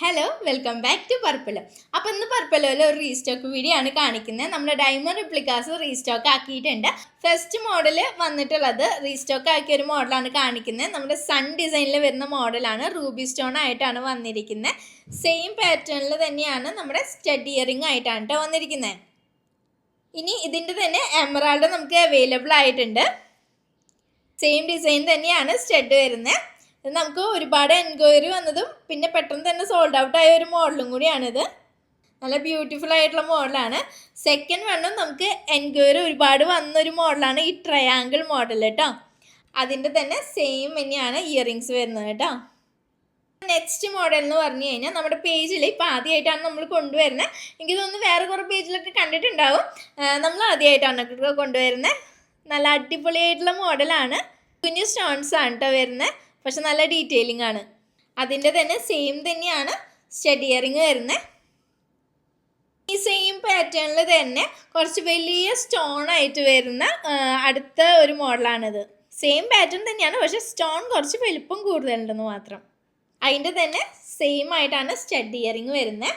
Hello welcome back to purple. അപ്പോൾ ഇന്ന് പർപ്പിളിൽ ഒരു റീസ്റ്റോക്ക് വീഡിയോ ആണ് കാണിക്കുന്നത്. നമ്മുടെ ഡയമണ്ട് റിപ്ലിക്കാസ് റീസ്റ്റോക്ക് ആക്കിയിട്ടുണ്ട്. ഫസ്റ്റ് മോഡൽ വന്നിട്ടുള്ളത് റീസ്റ്റോക്ക് ആക്കിയ ഒരു മോഡലാണ് കാണിക്കുന്നത്. നമ്മുടെ സൺ ഡിസൈനിൽ വരുന്ന മോഡലാണ്. റൂബി സ്റ്റോൺ ആയിട്ടാണ് വന്നിരിക്കുന്നത്. സെയിം പാറ്റേണിൽ തന്നെയാണ് നമ്മുടെ സ്റ്റഡ് ഇയറിംഗ് ആയിട്ടാണ് കേട്ടോ വന്നിരിക്കുന്നത്. ഇനി ഇതിൻ്റെ തന്നെ എമറാൾഡ് നമുക്ക് അവൈലബിൾ ആയിട്ടുണ്ട്. സെയിം ഡിസൈൻ തന്നെയാണ് സ്റ്റഡ് വരുന്നത്. ഇത് നമുക്ക് ഒരുപാട് എൻക്വയറി വന്നതും പിന്നെ പെട്ടെന്ന് തന്നെ സോൾഡ് ഔട്ട് ആയ ഒരു മോഡലും കൂടിയാണിത്. നല്ല ബ്യൂട്ടിഫുൾ ആയിട്ടുള്ള മോഡലാണ്. സെക്കൻഡ് വണ്ണും നമുക്ക് എൻക്വയറി ഒരുപാട് വന്നൊരു മോഡലാണ് ഈ ട്രയാങ്കിൾ മോഡൽ കേട്ടോ. അതിൻ്റെ തന്നെ സെയിം തന്നെയാണ് ഇയറിങ്സ് വരുന്നത് കേട്ടോ. നെക്സ്റ്റ് മോഡൽ എന്ന് പറഞ്ഞു കഴിഞ്ഞാൽ നമ്മുടെ പേജിൽ ഇപ്പോൾ ആദ്യമായിട്ടാണ് നമ്മൾ കൊണ്ടുവരുന്നത്. എനിക്ക് തോന്നുന്നു വേറെ കുറേ പേജിലൊക്കെ കണ്ടിട്ടുണ്ടാവും. നമ്മൾ ആദ്യമായിട്ടാണ് കൊണ്ടുവരുന്നത്. നല്ല അടിപൊളിയായിട്ടുള്ള മോഡലാണ്. കുഞ്ഞു സ്റ്റോൺസ് ആണ് കേട്ടോ വരുന്നത്. പക്ഷെ നല്ല ഡീറ്റെയിലിംഗ് ആണ്. അതിൻ്റെ തന്നെ സെയിം തന്നെയാണ് സ്റ്റഡ് ഇയറിംഗ് വരുന്നത്. ഈ സെയിം പാറ്റേണിൽ തന്നെ കുറച്ച് വലിയ സ്റ്റോൺ ആയിട്ട് വരുന്ന അടുത്ത ഒരു മോഡലാണിത്. സെയിം പാറ്റേൺ തന്നെയാണ്, പക്ഷെ സ്റ്റോൺ കുറച്ച് വലിപ്പം കൂടുതലുണ്ടെന്ന് മാത്രം. അതിൻ്റെ തന്നെ സെയിം ആയിട്ടാണ് സ്റ്റഡ് ഇയറിംഗ് വരുന്നത്.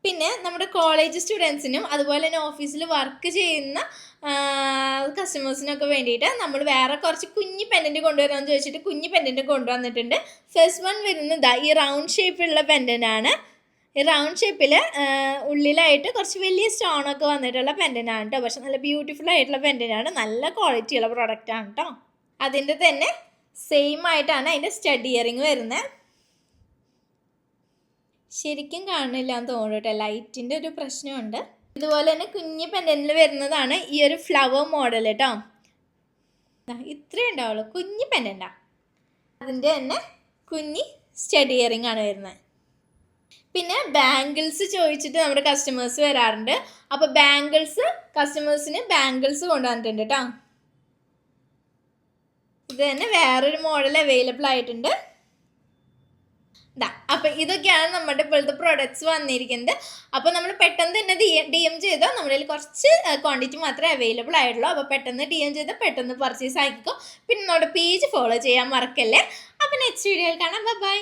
പിന്നെ നമ്മുടെ കോളേജ് സ്റ്റുഡൻസിനും അതുപോലെ തന്നെ ഓഫീസിൽ വർക്ക് ചെയ്യുന്ന കസ്റ്റമേഴ്സിനൊക്കെ വേണ്ടിയിട്ട് നമ്മൾ വേറെ കുറച്ച് കുഞ്ഞി പെൻഡൻറ്റ് കൊണ്ടുവരാമെന്ന് ചോദിച്ചിട്ട് കുഞ്ഞി പെൻഡൻറ്റ് കൊണ്ടുവന്നിട്ടുണ്ട്. ഫസ്റ്റ് വൺ വരുന്നത് ഈ റൗണ്ട് ഷേപ്പിലുള്ള പെൻഡൻ്റാണ്. ഈ റൗണ്ട് ഷേപ്പിൽ ഉള്ളിലായിട്ട് കുറച്ച് വലിയ സ്റ്റോണൊക്കെ വന്നിട്ടുള്ള പെൻഡൻ്റാണ് കേട്ടോ. പക്ഷെ നല്ല ബ്യൂട്ടിഫുൾ ആയിട്ടുള്ള പെൻഡൻ്റാണ്. നല്ല ക്വാളിറ്റിയുള്ള പ്രൊഡക്റ്റാണ് കേട്ടോ. അതിൻ്റെ തന്നെ സെയിം ആയിട്ടാണ് അതിൻ്റെ സ്റ്റഡ് ഇയറിംഗ് വരുന്നത്. ശരിക്കും കാണുന്നില്ല എന്ന് തോന്നുന്നു കേട്ടോ, ലൈറ്റിൻ്റെ ഒരു പ്രശ്നമുണ്ട്. ഇതുപോലെ തന്നെ കുഞ്ഞി പെൻഡൻറ്റിൽ വരുന്നതാണ് ഈ ഒരു ഫ്ലവർ മോഡൽ കേട്ടോ. ഇത്രയേ ഉണ്ടാവുള്ളൂ, കുഞ്ഞി പെൻഡൻ്റാ. അതിൻ്റെ തന്നെ കുഞ്ഞി സ്റ്റഡ് ഇയറിംഗ് ആണ് വരുന്നത്. പിന്നെ ബാംഗിൾസ് ചോദിച്ചിട്ട് നമ്മുടെ കസ്റ്റമേഴ്സ് വരാറുണ്ട്. അപ്പോൾ ബാംഗിൾസ് കസ്റ്റമേഴ്സിന് ബാംഗിൾസ് കൊണ്ടുവന്നിട്ടുണ്ട് കേട്ടോ. ഇത് തന്നെ വേറൊരു മോഡൽ അവൈലബിൾ ആയിട്ടുണ്ട്. അപ്പോൾ ഇതൊക്കെയാണ് നമ്മുടെ ഇപ്പോഴത്തെ പ്രൊഡക്ട്സ് വന്നിരിക്കുന്നത്. അപ്പോൾ നമ്മൾ പെട്ടെന്ന് തന്നെ ഡി എം ചെയ്തോ. നമ്മുടെ കയ്യിൽ കുറച്ച് ക്വാണ്ടിറ്റി മാത്രമേ അവൈലബിൾ ആയിട്ടുള്ളൂ. അപ്പോൾ പെട്ടെന്ന് ഡി എം ചെയ്ത് പെട്ടെന്ന് പർച്ചേസ് ആക്കിക്കോ. പിന്നെ നമ്മുടെ പേജ് ഫോളോ ചെയ്യാൻ മറക്കല്ലേ. അപ്പോൾ നെക്സ്റ്റ് വീഡിയോയിൽ കാണാം. ബൈ.